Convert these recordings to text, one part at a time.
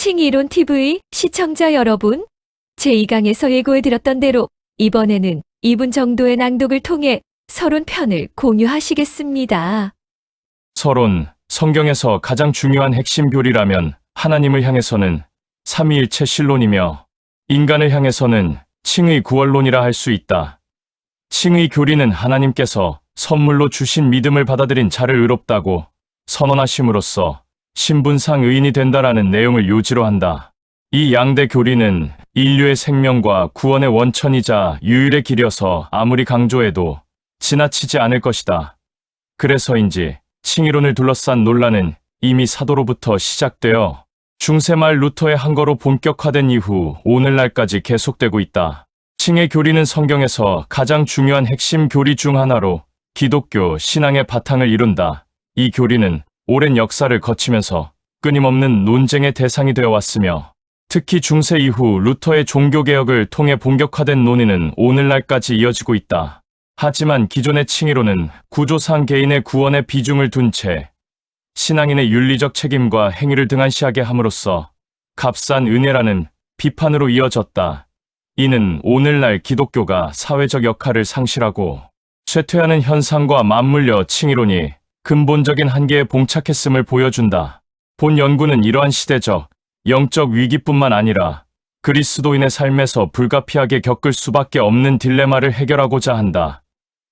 칭이론 TV 시청자 여러분, 제2강에서 예고해드렸던 대로 이번에는 2분 정도의 낭독을 통해 서론 편을 공유하시겠습니다. 서론, 성경에서 가장 중요한 핵심 교리라면 하나님을 향해서는 삼위일체 신론이며 인간을 향해서는 칭의 구원론이라 할 수 있다. 칭의 교리는 하나님께서 선물로 주신 믿음을 받아들인 자를 의롭다고 선언하심으로써 신분상 의인이 된다라는 내용을 요지로 한다. 이 양대 교리는 인류의 생명과 구원의 원천이자 유일의 길이어서 아무리 강조해도 지나치지 않을 것이다. 그래서인지 칭의론을 둘러싼 논란은 이미 사도로부터 시작되어 중세말 루터의 한거로 본격화된 이후 오늘날까지 계속되고 있다. 칭의 교리는 성경에서 가장 중요한 핵심 교리 중 하나로 기독교 신앙의 바탕을 이룬다. 이 교리는 오랜 역사를 거치면서 끊임없는 논쟁의 대상이 되어 왔으며 특히 중세 이후 루터의 종교개혁을 통해 본격화된 논의는 오늘날까지 이어지고 있다. 하지만 기존의 칭의론은 구조상 개인의 구원에 비중을 둔 채 신앙인의 윤리적 책임과 행위를 등한시하게 함으로써 값싼 은혜라는 비판으로 이어졌다. 이는 오늘날 기독교가 사회적 역할을 상실하고 쇠퇴하는 현상과 맞물려 칭의론이 근본적인 한계에 봉착했음을 보여준다. 본 연구는 이러한 시대적, 영적 위기뿐만 아니라 그리스도인의 삶에서 불가피하게 겪을 수밖에 없는 딜레마를 해결하고자 한다.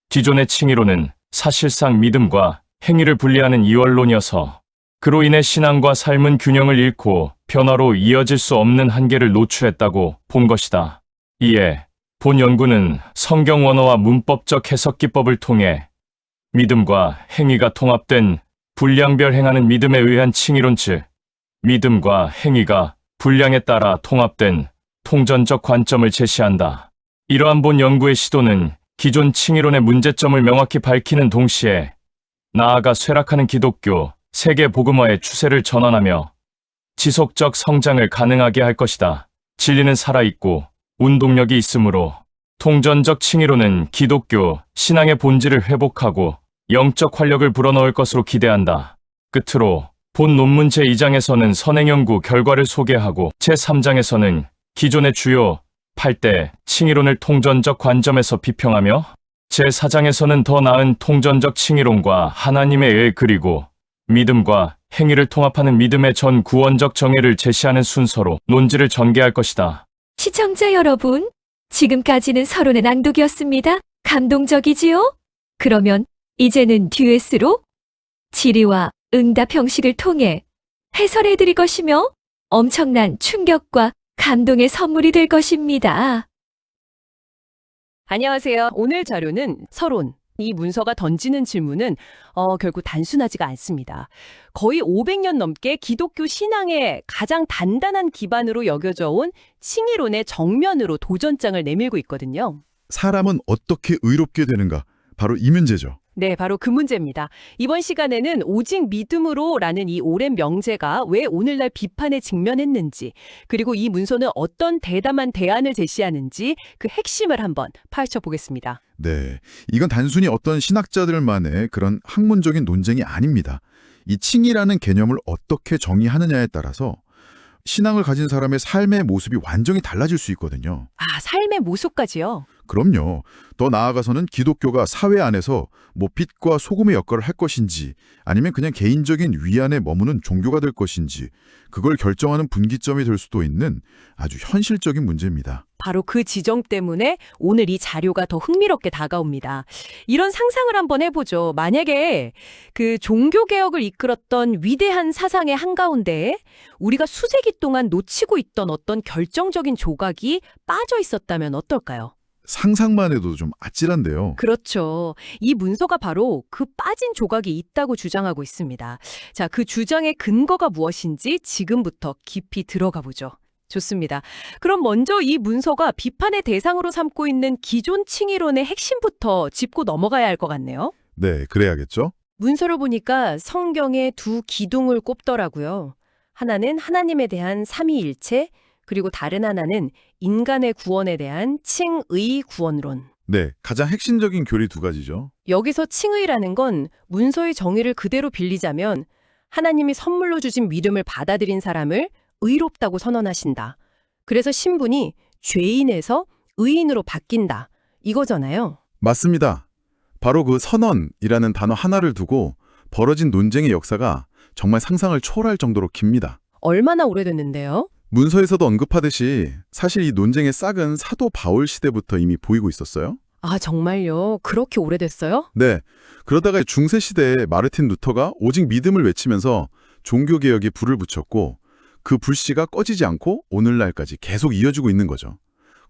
기존의 칭의론은 사실상 믿음과 행위를 분리하는 이원론이어서 그로 인해 신앙과 삶은 균형을 잃고 변화로 이어질 수 없는 한계를 노출했다고 본 것이다. 이에 본 연구는 성경 원어와 문법적 해석 기법을 통해 믿음과 행위가 통합된 분량별 행하는 믿음에 의한 칭의론 즉 믿음과 행위가 분량에 따라 통합된 통전적 관점을 제시한다. 이러한 본 연구의 시도는 기존 칭의론의 문제점을 명확히 밝히는 동시에 나아가 쇠락하는 기독교 세계 복음화의 추세를 전환하며 지속적 성장을 가능하게 할 것이다. 진리는 살아있고 운동력이 있으므로 통전적 칭의론은 기독교 신앙의 본질을 회복하고 영적 활력을 불어넣을 것으로 기대한다. 끝으로 본 논문 제2장에서는 선행연구 결과를 소개하고 제3장에서는 기존의 주요 8대 칭의론을 통전적 관점에서 비평하며 제4장에서는 더 나은 통전적 칭의론과 하나님의 애 그리고 믿음과 행위를 통합하는 믿음의 전 구원적 정의를 제시하는 순서로 논지를 전개할 것이다. 시청자 여러분, 지금까지는 서론의 낭독이었습니다. 감동적이지요? 그러면 이제는 듀엣으로 질의와 응답 형식을 통해 해설해드릴 것이며 엄청난 충격과 감동의 선물이 될 것입니다. 안녕하세요. 오늘 자료는 서론. 이 문서가 던지는 질문은 결국 단순하지가 않습니다. 거의 500년 넘게 기독교 신앙의 가장 단단한 기반으로 여겨져 온 칭의론의 정면으로 도전장을 내밀고 있거든요. 사람은 어떻게 의롭게 되는가? 바로 이 문제죠. 네, 바로 그 문제입니다. 이번 시간에는 오직 믿음으로라는 이 오랜 명제가 왜 오늘날 비판에 직면했는지, 그리고 이 문서는 어떤 대담한 대안을 제시하는지 그 핵심을 한번 파헤쳐 보겠습니다. 네, 이건 단순히 어떤 신학자들만의 그런 학문적인 논쟁이 아닙니다. 이 칭의라는 개념을 어떻게 정의하느냐에 따라서 신앙을 가진 사람의 삶의 모습이 완전히 달라질 수 있거든요. 아, 삶의 모습까지요? 그럼요. 더 나아가서는 기독교가 사회 안에서 빛과 소금의 역할을 할 것인지 아니면 그냥 개인적인 위안에 머무는 종교가 될 것인지 그걸 결정하는 분기점이 될 수도 있는 아주 현실적인 문제입니다. 바로 그 지점 때문에 오늘 이 자료가 더 흥미롭게 다가옵니다. 이런 상상을 한번 해보죠. 만약에 그 종교개혁을 이끌었던 위대한 사상의 한가운데에 우리가 수세기 동안 놓치고 있던 어떤 결정적인 조각이 빠져 있었다면 어떨까요? 상상만 해도 좀 아찔한데요. 그렇죠. 이 문서가 바로 그 빠진 조각이 있다고 주장하고 있습니다. 자, 그 주장의 근거가 무엇인지 지금부터 깊이 들어가 보죠. 좋습니다. 그럼 먼저 이 문서가 비판의 대상으로 삼고 있는 기존 칭의론의 핵심부터 짚고 넘어가야 할 것 같네요. 네, 그래야겠죠. 문서를 보니까 성경에 두 기둥을 꼽더라고요. 하나는 하나님에 대한 삼위일체, 그리고 다른 하나는 인간의 구원에 대한 칭의 구원론. 네, 가장 핵심적인 교리 두 가지죠. 여기서 칭의라는 건 문서의 정의를 그대로 빌리자면 하나님이 선물로 주신 믿음을 받아들인 사람을 의롭다고 선언하신다. 그래서 신분이 죄인에서 의인으로 바뀐다. 이거잖아요. 맞습니다. 바로 그 선언이라는 단어 하나를 두고 벌어진 논쟁의 역사가 정말 상상을 초월할 정도로 깁니다. 얼마나 오래됐는데요? 문서에서도 언급하듯이 사실 이 논쟁의 싹은 사도 바울 시대부터 이미 보이고 있었어요. 아, 정말요? 그렇게 오래됐어요? 네. 그러다가 중세 시대에 마르틴 루터가 오직 믿음을 외치면서 종교개혁에 불을 붙였고 그 불씨가 꺼지지 않고 오늘날까지 계속 이어지고 있는 거죠.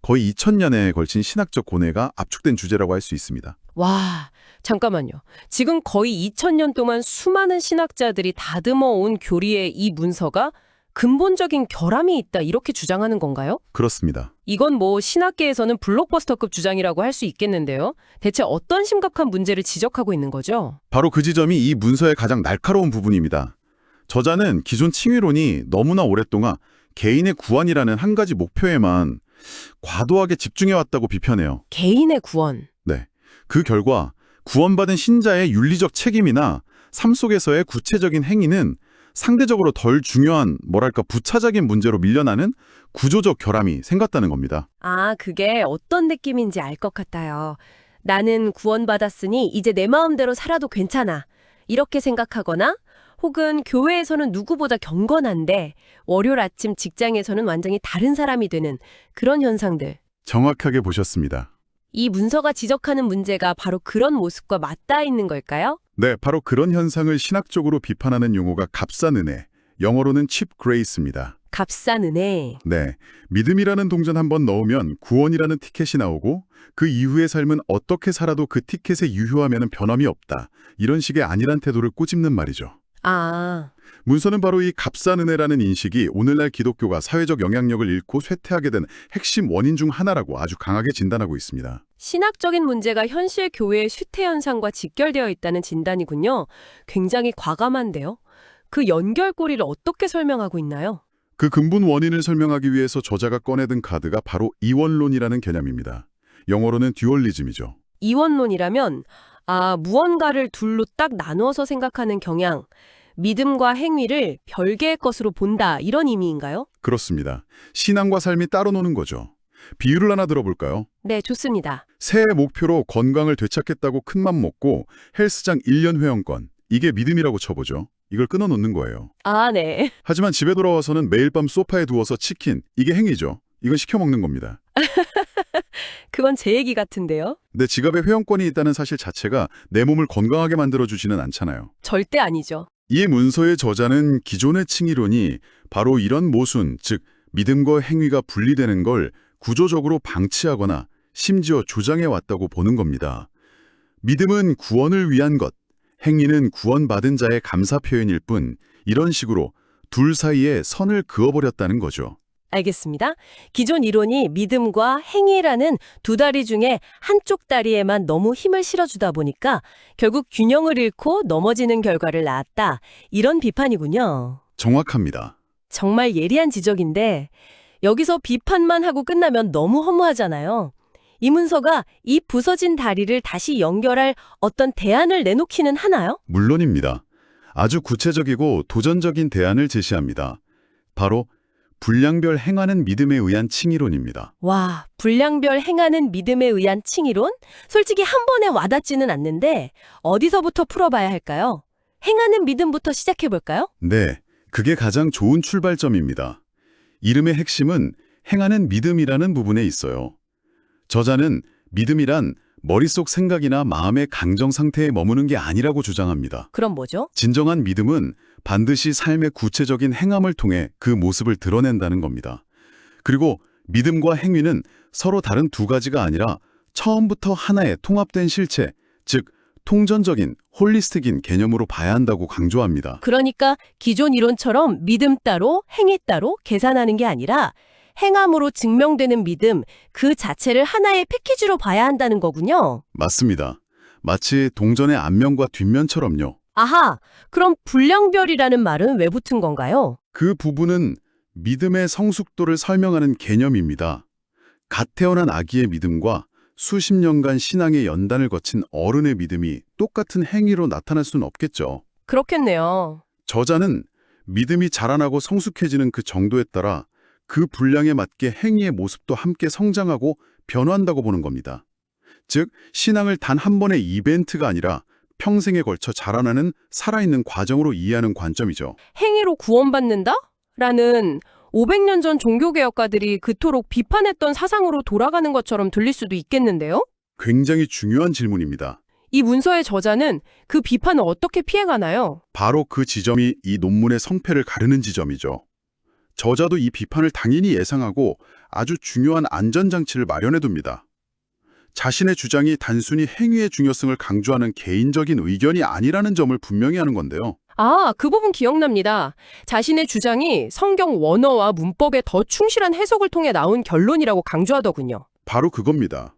거의 2000년에 걸친 신학적 고뇌가 압축된 주제라고 할 수 있습니다. 와, 잠깐만요. 지금 거의 2000년 동안 수많은 신학자들이 다듬어 온 교리의 이 문서가 근본적인 결함이 있다 이렇게 주장하는 건가요? 그렇습니다. 이건 뭐 신학계에서는 블록버스터급 주장이라고 할 수 있겠는데요. 대체 어떤 심각한 문제를 지적하고 있는 거죠? 바로 그 지점이 이 문서의 가장 날카로운 부분입니다. 저자는 기존 칭의론이 너무나 오랫동안 개인의 구원이라는 한 가지 목표에만 과도하게 집중해왔다고 비판해요. 개인의 구원. 네. 그 결과 구원받은 신자의 윤리적 책임이나 삶 속에서의 구체적인 행위는 상대적으로 덜 중요한 부차적인 문제로 밀려나는 구조적 결함이 생겼다는 겁니다. 아, 그게 어떤 느낌인지 알 것 같아요. 나는 구원받았으니 이제 내 마음대로 살아도 괜찮아. 이렇게 생각하거나 혹은 교회에서는 누구보다 경건한데 월요일 아침 직장에서는 완전히 다른 사람이 되는 그런 현상들. 정확하게 보셨습니다. 이 문서가 지적하는 문제가 바로 그런 모습과 맞닿아 있는 걸까요? 네, 바로 그런 현상을 신학적으로 비판하는 용어가 값싼 은혜, 영어로는 cheap grace입니다. 값싼 은혜. 네, 믿음이라는 동전 한번 넣으면 구원이라는 티켓이 나오고 그 이후의 삶은 어떻게 살아도 그 티켓에 유효하면 변함이 없다. 이런 식의 안일한 태도를 꼬집는 말이죠. 아, 문서는 바로 이 값싼 은혜라는 인식이 오늘날 기독교가 사회적 영향력을 잃고 쇠퇴하게 된 핵심 원인 중 하나라고 아주 강하게 진단하고 있습니다. 신학적인 문제가 현실 교회의 쇠퇴 현상과 직결되어 있다는 진단이군요. 굉장히 과감한데요. 그 연결고리를 어떻게 설명하고 있나요? 그 근본 원인을 설명하기 위해서 저자가 꺼내든 카드가 바로 이원론이라는 개념입니다. 영어로는 듀얼리즘이죠. 이원론이라면 무언가를 둘로 딱 나누어서 생각하는 경향, 믿음과 행위를 별개의 것으로 본다 이런 의미인가요? 그렇습니다. 신앙과 삶이 따로 노는 거죠. 비유를 하나 들어볼까요? 네, 좋습니다. 새해 목표로 건강을 되찾겠다고 큰맘 먹고 헬스장 1년 회원권, 이게 믿음이라고 쳐보죠. 이걸 끊어놓는 거예요. 아, 네. 하지만 집에 돌아와서는 매일 밤 소파에 누워서 치킨, 이게 행위죠. 이건 시켜 먹는 겁니다. 그건 제 얘기 같은데요? 내 지갑에 회원권이 있다는 사실 자체가 내 몸을 건강하게 만들어주지는 않잖아요. 절대 아니죠. 이 문서의 저자는 기존의 칭의론이 바로 이런 모순, 즉 믿음과 행위가 분리되는 걸 구조적으로 방치하거나 심지어 조장해왔다고 보는 겁니다. 믿음은 구원을 위한 것, 행위는 구원받은 자의 감사 표현일 뿐 이런 식으로 둘 사이에 선을 그어버렸다는 거죠. 알겠습니다. 기존 이론이 믿음과 행위라는 두 다리 중에 한쪽 다리에만 너무 힘을 실어주다 보니까 결국 균형을 잃고 넘어지는 결과를 낳았다. 이런 비판이군요. 정확합니다. 정말 예리한 지적인데 여기서 비판만 하고 끝나면 너무 허무하잖아요. 이 문서가 이 부서진 다리를 다시 연결할 어떤 대안을 내놓기는 하나요? 물론입니다. 아주 구체적이고 도전적인 대안을 제시합니다. 바로 분량별 행하는 믿음에 의한 칭의론입니다. 와, 분량별 행하는 믿음에 의한 칭의론? 솔직히 한 번에 와닿지는 않는데 어디서부터 풀어봐야 할까요? 행하는 믿음부터 시작해볼까요? 네, 그게 가장 좋은 출발점입니다. 이름의 핵심은 행하는 믿음이라는 부분에 있어요. 저자는 믿음이란 머릿속 생각이나 마음의 강정 상태에 머무는 게 아니라고 주장합니다. 그럼 뭐죠? 진정한 믿음은 반드시 삶의 구체적인 행함을 통해 그 모습을 드러낸다는 겁니다. 그리고 믿음과 행위는 서로 다른 두 가지가 아니라 처음부터 하나의 통합된 실체, 즉 통전적인 홀리스틱인 개념으로 봐야 한다고 강조합니다. 그러니까 기존 이론처럼 믿음 따로 행위 따로 계산하는 게 아니라 행함으로 증명되는 믿음 그 자체를 하나의 패키지로 봐야 한다는 거군요. 맞습니다. 마치 동전의 앞면과 뒷면처럼요. 아하, 그럼 분량별이라는 말은 왜 붙은 건가요? 그 부분은 믿음의 성숙도를 설명하는 개념입니다. 갓 태어난 아기의 믿음과 수십 년간 신앙의 연단을 거친 어른의 믿음이 똑같은 행위로 나타날 수는 없겠죠. 그렇겠네요. 저자는 믿음이 자라나고 성숙해지는 그 정도에 따라 그 분량에 맞게 행위의 모습도 함께 성장하고 변화한다고 보는 겁니다. 즉, 신앙을 단 한 번의 이벤트가 아니라 평생에 걸쳐 자라나는 살아있는 과정으로 이해하는 관점이죠. 행위로 구원받는다? 라는 500년 전 종교개혁가들이 그토록 비판했던 사상으로 돌아가는 것처럼 들릴 수도 있겠는데요? 굉장히 중요한 질문입니다. 이 문서의 저자는 그 비판을 어떻게 피해가나요? 바로 그 지점이 이 논문의 성패를 가르는 지점이죠. 저자도 이 비판을 당연히 예상하고 아주 중요한 안전장치를 마련해둡니다. 자신의 주장이 단순히 행위의 중요성을 강조하는 개인적인 의견이 아니라는 점을 분명히 하는 건데요. 아, 그 부분 기억납니다. 자신의 주장이 성경 원어와 문법에 더 충실한 해석을 통해 나온 결론이라고 강조하더군요. 바로 그겁니다.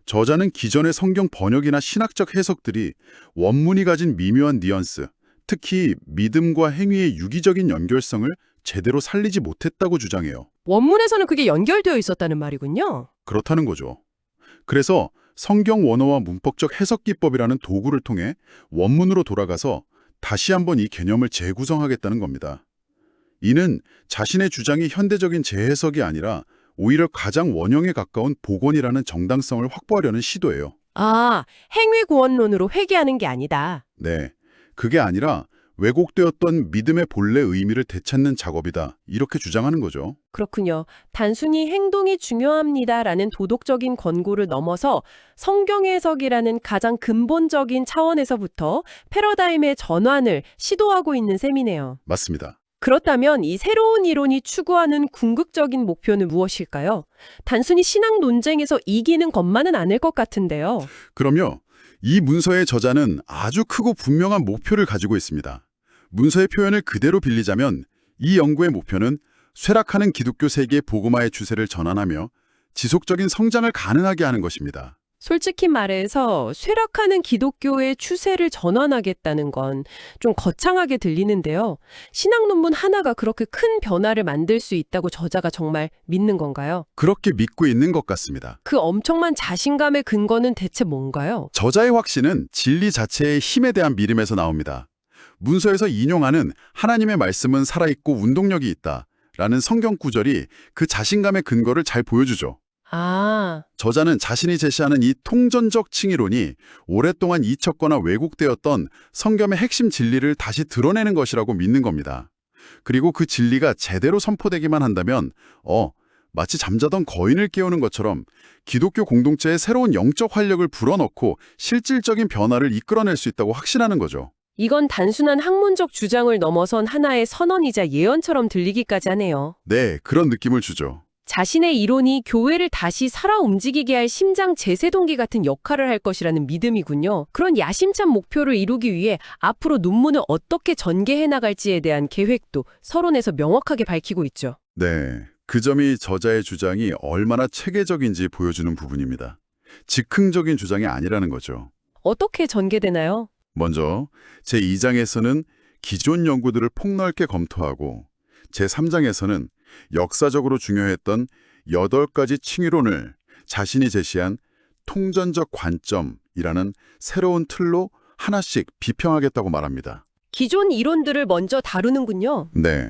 저자는 기존의 성경 번역이나 신학적 해석들이 원문이 가진 미묘한 뉘앙스, 특히 믿음과 행위의 유기적인 연결성을 제대로 살리지 못했다고 주장해요. 원문에서는 그게 연결되어 있었다는 말이군요. 그렇다는 거죠. 그래서 성경 원어와 문법적 해석 기법이라는 도구를 통해 원문으로 돌아가서 다시 한번 이 개념을 재구성하겠다는 겁니다. 이는 자신의 주장이 현대적인 재해석이 아니라 오히려 가장 원형에 가까운 복원이라는 정당성을 확보하려는 시도예요. 아, 행위 구원론으로 회귀하는 게 아니다. 네, 그게 아니라 왜곡되었던 믿음의 본래 의미를 되찾는 작업이다. 이렇게 주장하는 거죠. 그렇군요. 단순히 행동이 중요합니다라는 도덕적인 권고를 넘어서 성경 해석이라는 가장 근본적인 차원에서부터 패러다임의 전환을 시도하고 있는 셈이네요. 맞습니다. 그렇다면 이 새로운 이론이 추구하는 궁극적인 목표는 무엇일까요? 단순히 신앙 논쟁에서 이기는 것만은 아닐 것 같은데요. 그럼요. 이 문서의 저자는 아주 크고 분명한 목표를 가지고 있습니다. 문서의 표현을 그대로 빌리자면 이 연구의 목표는 쇠락하는 기독교 세계의 복음화의 추세를 전환하며 지속적인 성장을 가능하게 하는 것입니다. 솔직히 말해서 쇠락하는 기독교의 추세를 전환하겠다는 건 좀 거창하게 들리는데요. 신학 논문 하나가 그렇게 큰 변화를 만들 수 있다고 저자가 정말 믿는 건가요? 그렇게 믿고 있는 것 같습니다. 그 엄청난 자신감의 근거는 대체 뭔가요? 저자의 확신은 진리 자체의 힘에 대한 믿음에서 나옵니다. 문서에서 인용하는 하나님의 말씀은 살아있고 운동력이 있다 라는 성경 구절이 그 자신감의 근거를 잘 보여주죠. 아, 저자는 자신이 제시하는 이 통전적 칭의론이 오랫동안 잊혔거나 왜곡되었던 성경의 핵심 진리를 다시 드러내는 것이라고 믿는 겁니다. 그리고 그 진리가 제대로 선포되기만 한다면 마치 잠자던 거인을 깨우는 것처럼 기독교 공동체에 새로운 영적 활력을 불어넣고 실질적인 변화를 이끌어낼 수 있다고 확신하는 거죠. 이건 단순한 학문적 주장을 넘어선 하나의 선언이자 예언처럼 들리기까지 하네요. 네, 그런 느낌을 주죠. 자신의 이론이 교회를 다시 살아 움직이게 할 심장 제세동기 같은 역할을 할 것이라는 믿음이군요. 그런 야심찬 목표를 이루기 위해 앞으로 논문을 어떻게 전개해 나갈지에 대한 계획도 서론에서 명확하게 밝히고 있죠. 네, 그 점이 저자의 주장이 얼마나 체계적인지 보여주는 부분입니다. 즉흥적인 주장이 아니라는 거죠. 어떻게 전개되나요? 먼저 제2장에서는 기존 연구들을 폭넓게 검토하고 제3장에서는 역사적으로 중요했던 8가지 칭의론을 자신이 제시한 통전적 관점이라는 새로운 틀로 하나씩 비평하겠다고 말합니다. 기존 이론들을 먼저 다루는군요. 네.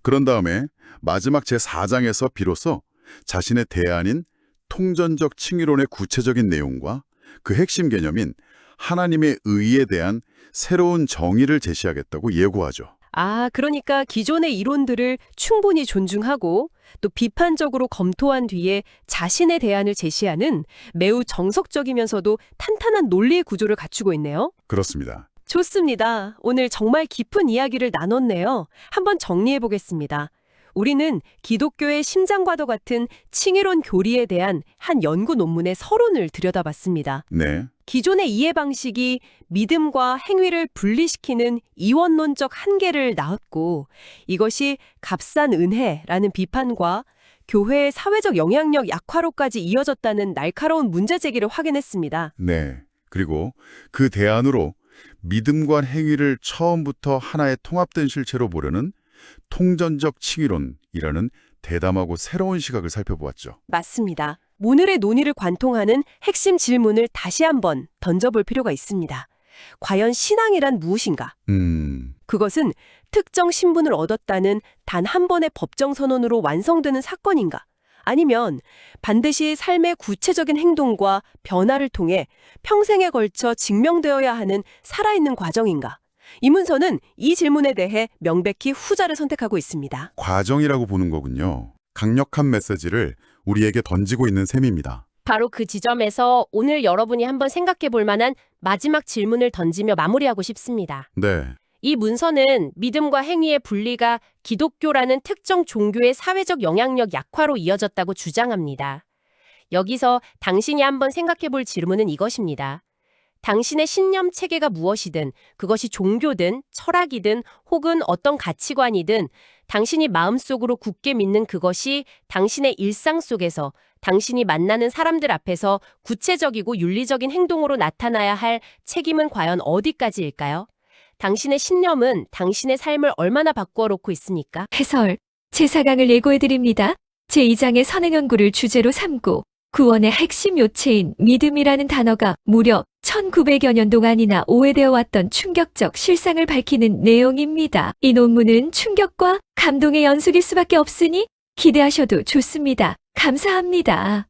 그런 다음에 마지막 제4장에서 비로소 자신의 대안인 통전적 칭의론의 구체적인 내용과 그 핵심 개념인 하나님의 의에 대한 새로운 정의를 제시하겠다고 예고하죠. 아, 그러니까 기존의 이론들을 충분히 존중하고 또 비판적으로 검토한 뒤에 자신의 대안을 제시하는 매우 정석적이면서도 탄탄한 논리의 구조를 갖추고 있네요. 그렇습니다. 좋습니다. 오늘 정말 깊은 이야기를 나눴네요. 한번 정리해 보겠습니다. 우리는 기독교의 심장과도 같은 칭의론 교리에 대한 한 연구 논문의 서론을 들여다봤습니다. 네. 기존의 이해 방식이 믿음과 행위를 분리시키는 이원론적 한계를 낳았고 이것이 값싼 은혜라는 비판과 교회의 사회적 영향력 약화로까지 이어졌다는 날카로운 문제 제기를 확인했습니다. 네. 그리고 그 대안으로 믿음과 행위를 처음부터 하나의 통합된 실체로 보려는 통전적 칭의론이라는 대담하고 새로운 시각을 살펴보았죠. 맞습니다. 오늘의 논의를 관통하는 핵심 질문을 다시 한번 던져볼 필요가 있습니다. 과연 신앙이란 무엇인가? 그것은 특정 신분을 얻었다는 단 한 번의 법정 선언으로 완성되는 사건인가? 아니면 반드시 삶의 구체적인 행동과 변화를 통해 평생에 걸쳐 증명되어야 하는 살아있는 과정인가? 이 문서는 이 질문에 대해 명백히 후자를 선택하고 있습니다. 과정이라고 보는 거군요. 강력한 메시지를 우리에게 던지고 있는 셈입니다. 바로 그 지점에서 오늘 여러분이 한번 생각해 볼 만한 마지막 질문을 던지며 마무리하고 싶습니다. 네. 이 문서는 믿음과 행위의 분리가 기독교라는 특정 종교의 사회적 영향력 약화로 이어졌다고 주장합니다. 여기서 당신이 한번 생각해 볼 질문은 이것입니다. 당신의 신념 체계가 무엇이든, 그것이 종교든 철학이든 혹은 어떤 가치관이든 당신이 마음속으로 굳게 믿는 그것이 당신의 일상 속에서 당신이 만나는 사람들 앞에서 구체적이고 윤리적인 행동으로 나타나야 할 책임은 과연 어디까지일까요? 당신의 신념은 당신의 삶을 얼마나 바꾸어 놓고 있습니까? 해설, 제4강을 예고해드립니다. 제2장의 선행연구를 주제로 삼고 구원의 핵심 요체인 믿음이라는 단어가 무려 1900여 년 동안이나 오해되어 왔던 충격적 실상을 밝히는 내용입니다. 이 논문은 충격과 감동의 연속일 수밖에 없으니 기대하셔도 좋습니다. 감사합니다.